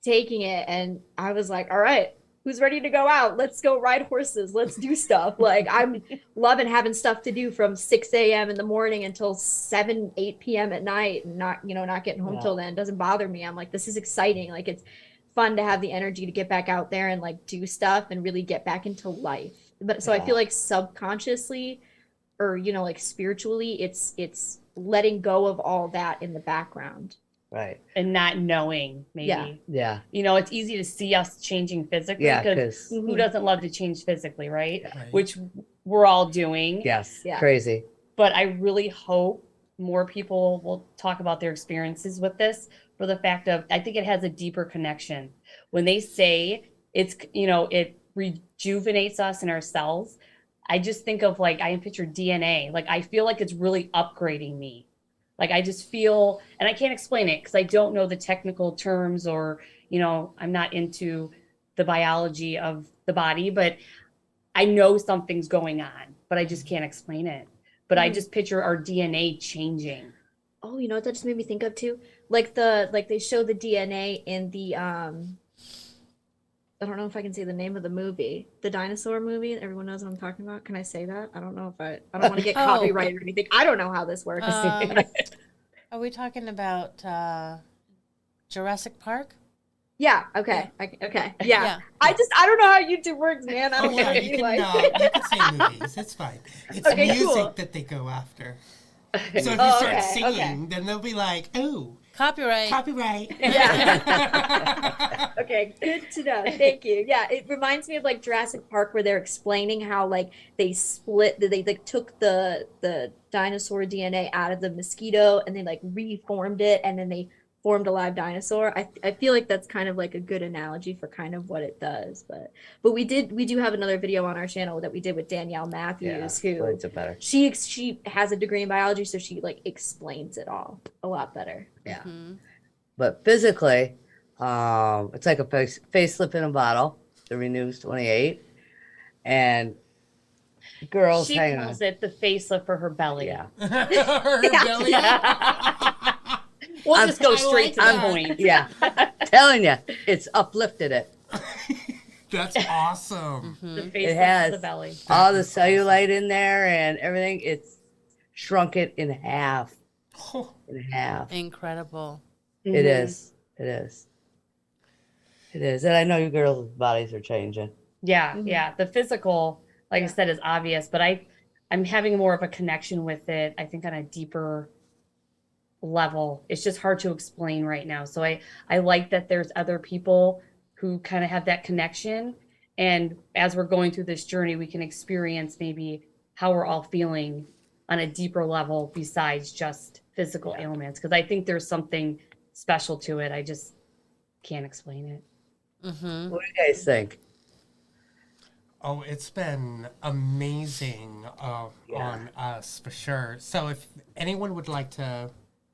taking it, and I was like, all right, who's ready to go out? Let's go ride horses. Let's do stuff. Like, I'm loving having stuff to do from 6 a.m. in the morning until 7, 8 p.m. at night, and not getting home till then. It doesn't bother me. I'm like, this is exciting. Like, it's fun to have the energy to get back out there and like do stuff and really get back into life. But so I feel like subconsciously or, like spiritually, it's letting go of all that in the background. Right. And not knowing, maybe. Yeah. It's easy to see us changing physically. Yeah, because 'cause- who doesn't love to change physically, right? Right. Which we're all doing. Yes. Yeah. Crazy. But I really hope more people will talk about their experiences with this, for the fact of, I think it has a deeper connection. When they say it's, it rejuvenates us in our cells, I just think of like, I picture DNA. Like, I feel like it's really upgrading me. Like, I just feel, and I can't explain it because I don't know the technical terms, or, I'm not into the biology of the body, but I know something's going on, but I just can't explain it. But I just picture our DNA changing. Oh, you know what that just made me think of too? Like they show the DNA in the I don't know if I can say the name of the movie, the dinosaur movie. Everyone knows what I'm talking about. Can I say that? I don't know if I don't want to get Oh. copyright or anything. I don't know how this works. Are we talking about Jurassic Park? Yeah. Okay. Okay. Yeah. Yeah. I don't know how YouTube works, man. I Oh don't yeah, want to you be can like. you can say movies. It's fine. It's Okay, music cool. that they go after. So if you Oh, start okay, singing, then they'll be like, "Ooh, Copyright. copyright." Yeah. Okay, good to know. Thank you. Yeah, it reminds me of like Jurassic Park where they're explaining how like they split they like took the dinosaur DNA out of the mosquito and they like reformed it and then they formed a live dinosaur. I feel like that's kind of like a good analogy for kind of what it does. But we do have another video on our channel that we did with Danielle Matthews who explains it better. she has a degree in biology, so she like explains it all a lot better. Yeah. Mm-hmm. But physically, it's like a facelift in a bottle. The Renew's 28, and girls She hanging on. calls it the facelift for her belly. Yeah, Her belly. We'll just go I straight to like the that. point. yeah. Telling you, it's uplifted it. That's awesome. The facelift It has for the belly. all the cellulite in there and everything. It's shrunk it in half. Oh, In half. Incredible. It is. It is. It is. And I know you girls' bodies are changing. Yeah, Mhm. yeah. The physical, like I said, is obvious, but I'm having more of a connection with it, I think on a deeper level. It's just hard to explain right now. So I like that there's other people who kind of have that connection. And as we're going through this journey, we can experience maybe how we're all feeling on a deeper level besides just physical ailments. Because I think there's something special to it. I just can't explain it. Mm-hmm. What do you guys think? oh, it's been amazing on us for sure. So if anyone would like to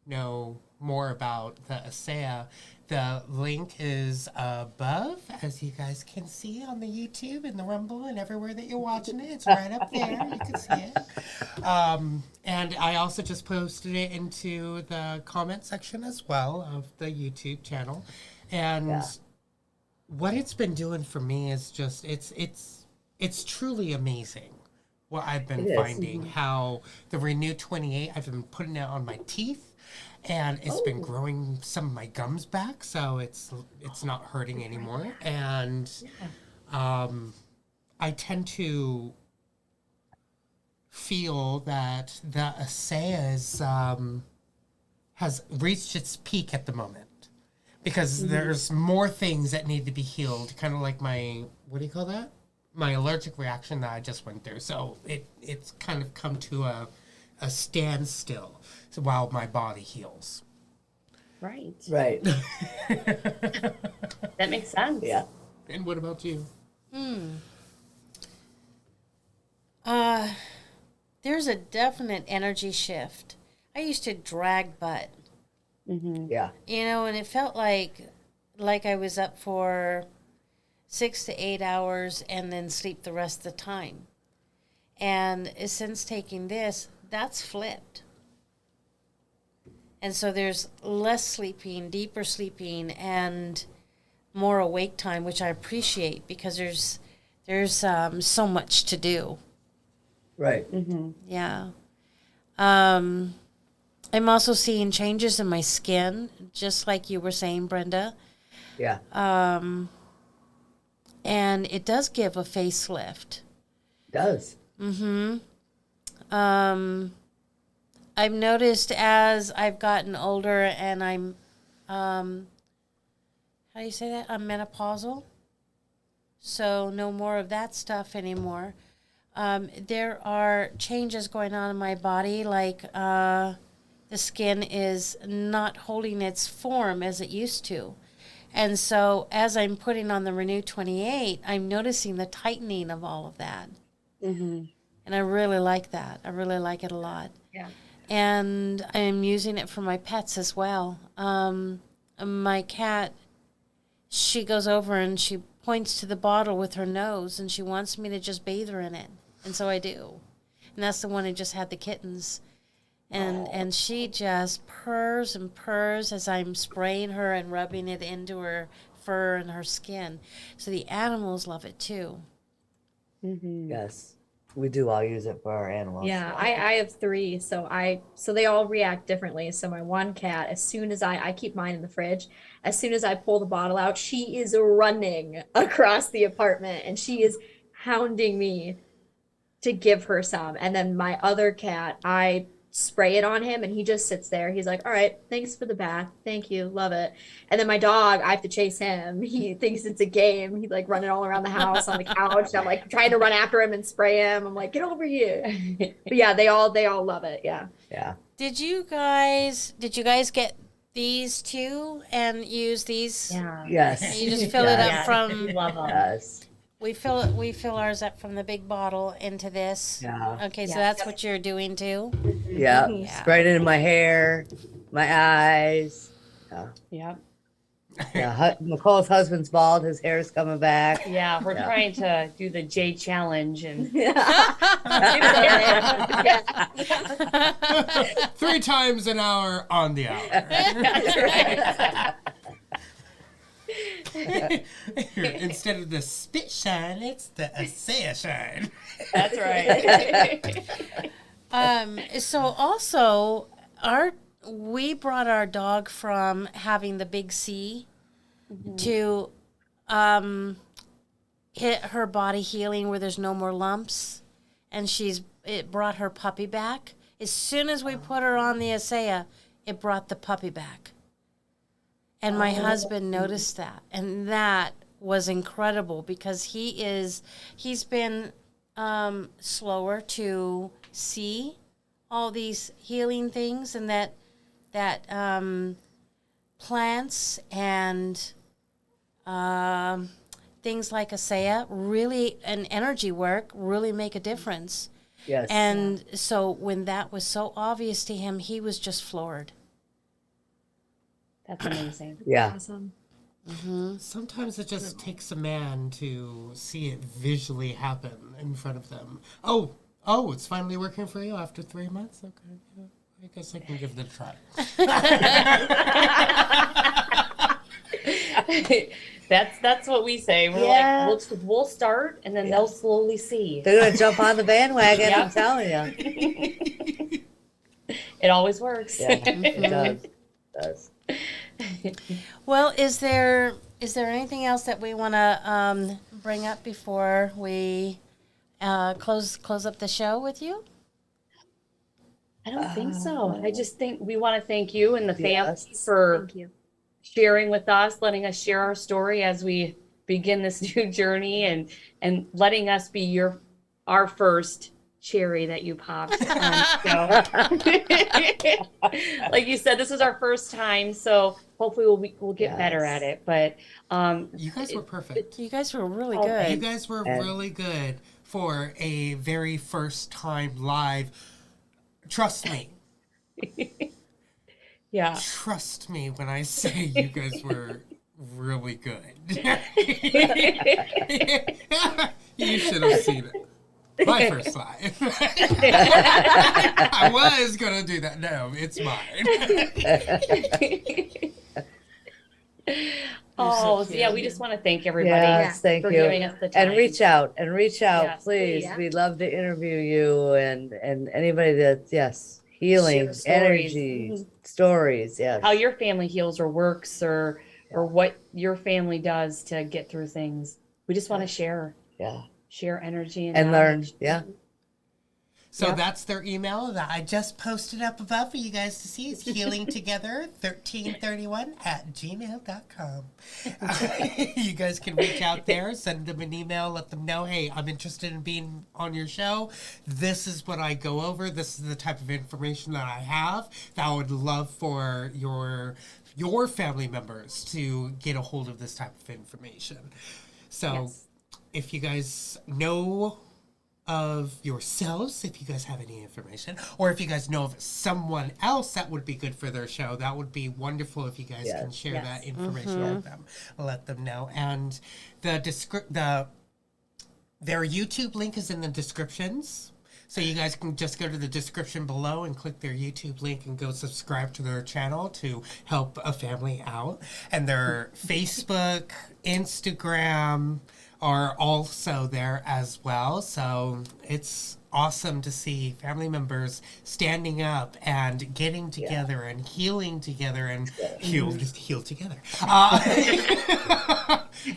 know more about the Asea, the link is above, as you guys can see on the YouTube and the Rumble and everywhere that you're watching it. It's right up there. You can see it. And I also just posted it into the comment section as well of the YouTube channel. And Yeah. what it's been doing for me is just it's truly amazing what I've been It is. finding. How the Renew 28, I've been putting it on my teeth, and it's been growing some of my gums back, so it's not hurting anymore. And I tend to feel that the Asea has reached its peak at the moment, because there's more things that need to be healed, kind of like my, what do you call that? My allergic reaction that I just went through. So it's kind of come to a standstill while my body heals. Right. Right. That makes sense. Yeah. And what about you? There's a definite energy shift. I used to drag butt, Yeah. you know, and it felt like I was up for 6 to 8 hours and then sleep the rest of the time. And since taking this, that's flipped. And so there's less sleeping, deeper sleeping, and more awake time, which I appreciate because there's so much to do. Right. Yeah. I'm also seeing changes in my skin, just like you were saying, Brenda. Yeah. And it does give a facelift. Does. I've noticed as I've gotten older and I'm, how do you say that? I'm menopausal. So no more of that stuff anymore. There are changes going on in my body, like the skin is not holding its form as it used to. And so as I'm putting on the Renew 28, I'm noticing the tightening of all of that. And I really like that. I really like it a lot. Yeah. And I'm using it for my pets as well. My cat, she goes over and she points to the bottle with her nose and she wants me to just bathe her in it. And so I do. And that's the one who just had the kittens. And she just purrs and purrs as I'm spraying her and rubbing it into her fur and her skin. So the animals love it too. Yes. We do all use it for our animals. Yeah, I have 3, so they all react differently. So my one cat, as soon as I keep mine in the fridge, as soon as I pull the bottle out, she is running across the apartment and she is hounding me to give her some. And then my other cat, I spray it on him and he just sits there. He's like, all right, thanks for the bath. Thank you. Love it. And then my dog, I have to chase him. He thinks it's a game. He's like running all around the house on the couch. I'm like trying to run after him and spray him. I'm like, get over here. But yeah, they all love it. Yeah. Yeah. Did you guys get these too and use these? Yeah. Yes. You just fill it up from. Love them. Yes. We fill ours up from the big bottle into this. Yeah. Okay, so Yeah. that's what you're doing too. Yeah. Yeah. Sprayed it in my hair, my eyes. Yep. Yeah. Nicole's husband's bald. His hair's coming back. Yeah, we're Yeah. trying to do the J challenge and Yeah. 3 times an hour on the hour. Instead of the spit shine, it's the Asea shine. that's right. So also we brought our dog from having the big C to hit her body healing where there's no more lumps, and it brought her puppy back. As soon as we put her on the Asea, it brought the puppy back. And my husband noticed that, and that was incredible because he's been slower to see all these healing things, and that plants and things like Asea really and energy work really make a difference. Yes. And so when that was so obvious to him, he was just floored. That's amazing. Yeah. Awesome. Sometimes it just takes a man to see it visually happen in front of them. Oh, it's finally working for you after 3 months? Okay, yeah, I guess I can give it a try. That's what we say. We're Yeah. like, we'll start, and then they'll slowly see. They're going to jump on the bandwagon, Yeah. I'm telling you. It always works. Yeah, it does. It does. Well, is there anything else that we want to bring up before we close up the show with you? I don't think so. I just think we want to thank you and the family Yes. for Thank you. sharing with us, letting us share our story as we begin this new journey, and letting us be our first cherry that you popped on. So, like you said, this is our first time, so hopefully we'll get better at it. But You guys were perfect. You guys were really Oh, You good. guys were And- really good for a very first time live. Trust me. yeah, Trust me when I say you guys were really good. You should have seen it. My first live. I was going to do that. No, it's mine. oh, so yeah, we just want to thank everybody Yes, thank for you. giving us the time. And reach out, Yes, please. yeah. We'd love to interview you and anybody that's, healing, Share stories. energy, stories, yes. How your family heals or works, or what your family does to get through things. We just want to share energy and learn, knowledge. So Yep. that's their email that I just posted up above for you guys to see. It's healingtogether1331@gmail.com. You guys can reach out there, send them an email, let them know, hey, I'm interested in being on your show. This is what I go over. This is the type of information that I have that I would love for your family members to get a hold of this type of information. So Yes. if you guys know of yourselves, if you guys have any information, or if you guys know of someone else that would be good for their show, that would be wonderful if you guys can Yes. share Yes. that information with them. Let them know. And their YouTube link is in the descriptions. So you guys can just go to the description below and click their YouTube link and go subscribe to their channel to help a family out. And their Facebook, Instagram are also there as well. So it's awesome to see family members standing up and getting together and healing together and heal together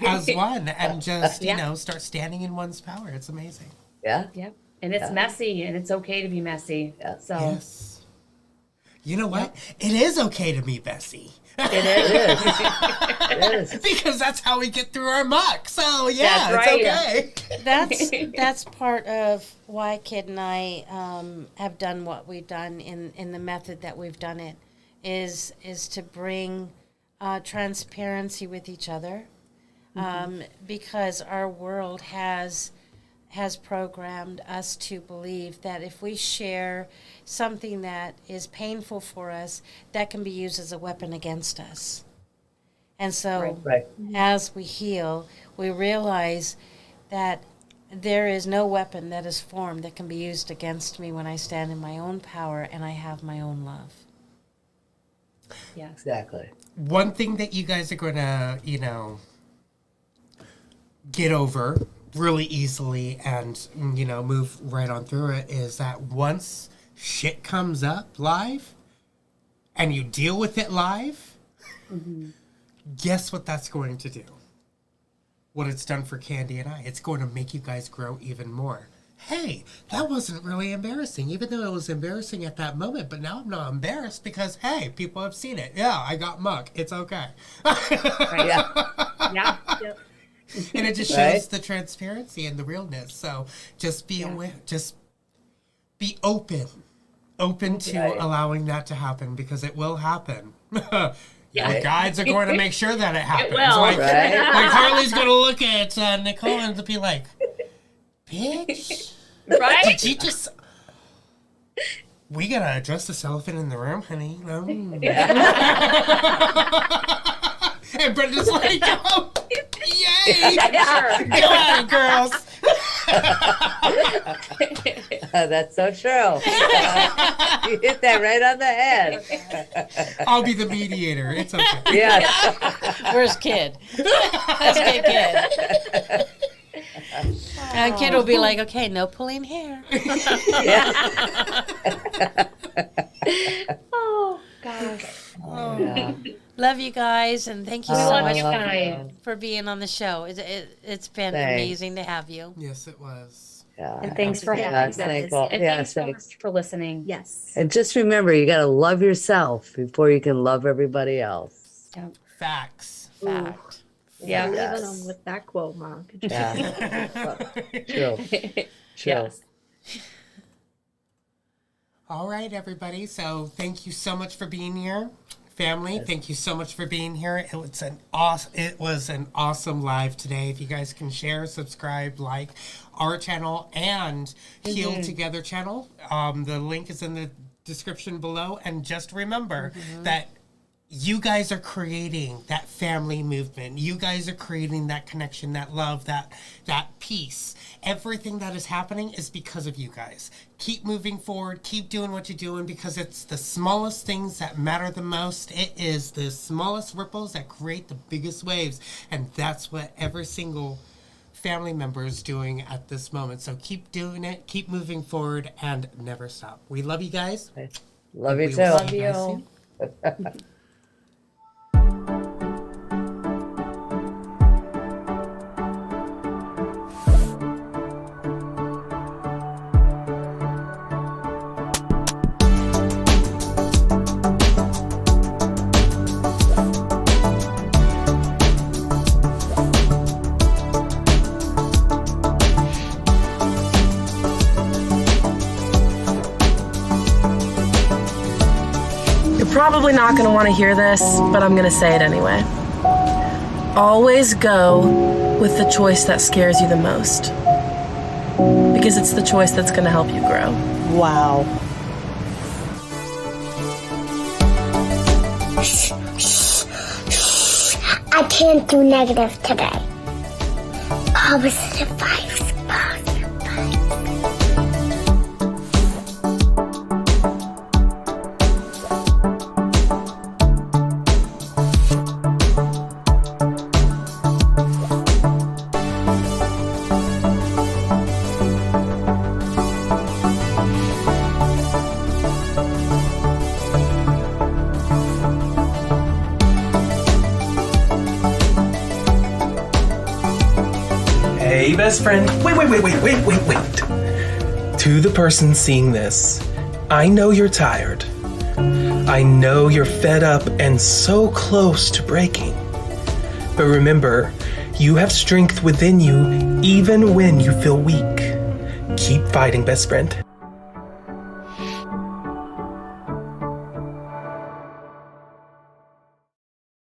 as one, and just you know, start standing in one's power. It's amazing. Yeah. Yep. And it's messy, and it's okay to be messy. Yeah. So Yes. You know what? It is okay to be messy. It is. Because that's how we get through our muck. So yeah, That's right. it's okay. That's part of why Kid and I have done what we've done in the method that we've done it, is to bring transparency with each other, because our world has programmed us to believe that if we share something that is painful for us, that can be used as a weapon against us. And so Right. as we heal, we realize that there is no weapon that is formed that can be used against me when I stand in my own power and I have my own love. yeah. Exactly. One thing that you guys are going to, you know, get over really easily and, you know, move right on through it is that once shit comes up live and you deal with it live, guess what that's going to do? What it's done for Candy and I. It's going to make you guys grow even more. Hey, that wasn't really embarrassing, even though it was embarrassing at that moment, but now I'm not embarrassed because, hey, people have seen it. Yeah, I got muck. It's okay. Yeah. Yeah. Yep. And it just shows the transparency and the realness. So just be aware, just be open to allowing that to happen, because it will happen. The guides are going to make sure that it happens. will. Like, Right. like Harleigh's going to look at Nicole and be like, bitch, Right? did you just... We got to address this elephant in the room, honey. No. And Brenda's like, oh, yay! Go at it, girls. That's so true. You hit that right on the head. I'll be the mediator. It's okay. Yes. Where's Kid? Let's get Kid. And Kid will be like, okay, no pulling hair. Oh, gosh. Yeah. Love you guys, and thank you We so love much you guys. for being on the show. It's been Thanks. amazing to have you. Yes, it was. Yeah. And thanks for having Yes, us. thankful. And Yes, thanks so much for listening. Yes. And just remember, you got to love yourself before you can love everybody else. Facts. Fact. Yeah. Leaving Yes. them with that quote, Mom. Good job. Yeah. True. True. Yes. All right, everybody. So thank you so much for being here. Family, thank you so much for being here. It was an awesome live today. If you guys can share, subscribe, like our channel and Heal Together channel. The link is in the description below. And just remember that you guys are creating that family movement. You guys are creating that connection, that love, that peace. Everything that is happening is because of you guys. Keep moving forward. Keep doing what you're doing, because it's the smallest things that matter the most. It is the smallest ripples that create the biggest waves. And that's what every single family member is doing at this moment. So keep doing it. Keep moving forward and never stop. We love you guys. Love you We too. will Love see guys you. soon. You're probably not going to want to hear this, but I'm going to say it anyway. Always go with the choice that scares you the most, because it's the choice that's going to help you grow. Wow. I can't do negative today. Positive vibes, positive vibes. best friend, wait. To the person seeing this, I know you're tired. I know you're fed up and so close to breaking. But remember, you have strength within you even when you feel weak. Keep fighting, best friend.